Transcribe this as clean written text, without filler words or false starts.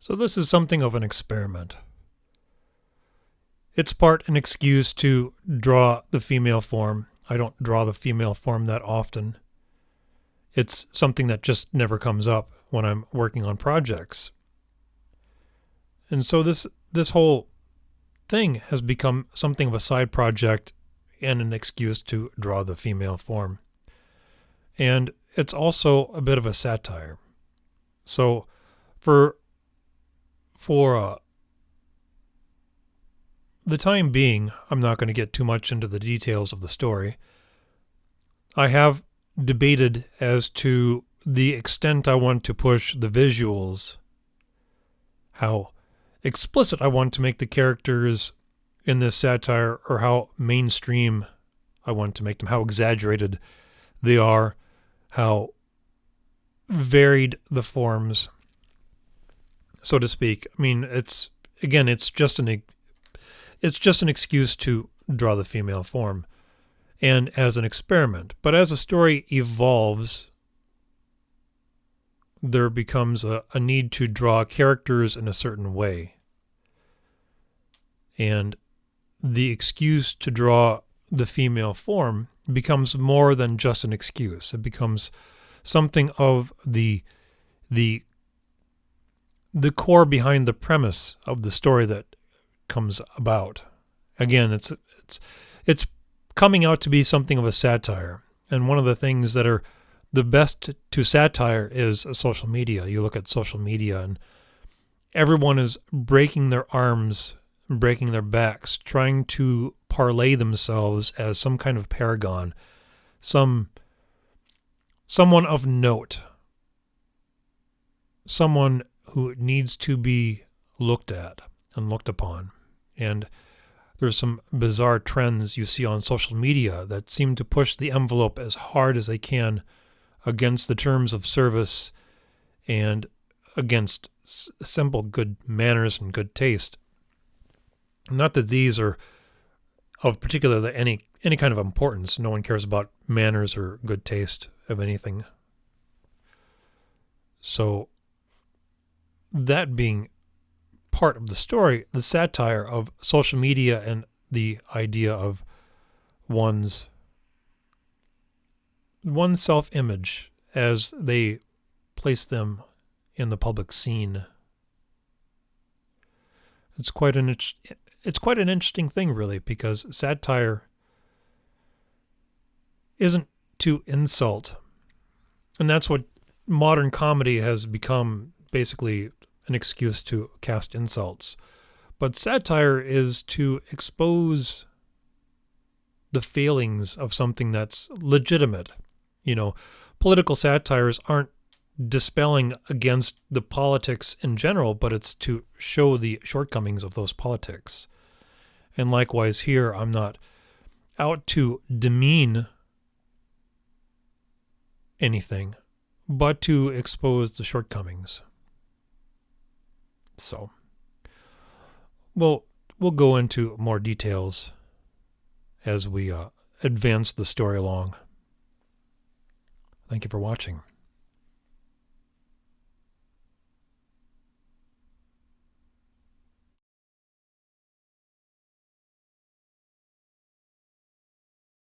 So this is something of an experiment. It's part an excuse to draw the female form. I don't draw the female form that often. It's something that just never comes up when I'm working on projects. And so this whole thing has become something of a side project and an excuse to draw the female form. And it's also a bit of a satire. So for the time being, I'm not going to get too much into the details of the story. I have debated as to the extent I want to push the visuals, how explicit I want to make the characters in this satire, or how mainstream I want to make them, how exaggerated they are, how varied the forms, so to speak. I mean, it's just an excuse to draw the female form, and as an experiment. But as a story evolves, there becomes a need to draw characters in a certain way. And the excuse to draw the female form becomes more than just an excuse. It becomes something of the core behind the premise of the story that comes about. Again, it's coming out to be something of a satire. And one of the things that are the best to satire is social media. You look at social media and everyone is breaking their arms, breaking their backs, trying to parlay themselves as some kind of paragon, someone of note, someone who needs to be looked at and looked upon. And there's some bizarre trends you see on social media that seem to push the envelope as hard as they can against the terms of service and against simple good manners and good taste. Not that these are of particular any kind of importance. No one cares about manners or good taste of anything. So that being part of the story, the satire of social media and the idea of one's self-image as they place them in the public scene. It's quite an interesting thing, really, because satire isn't to insult, and that's what modern comedy has become, basically an excuse to cast insults. But satire is to expose the failings of something that's legitimate. You know, political satires aren't dispelling against the politics in general, but it's to show the shortcomings of those politics. And likewise here, I'm not out to demean anything, but to expose the shortcomings. So, we'll go into more details as we advance the story along. Thank you for watching.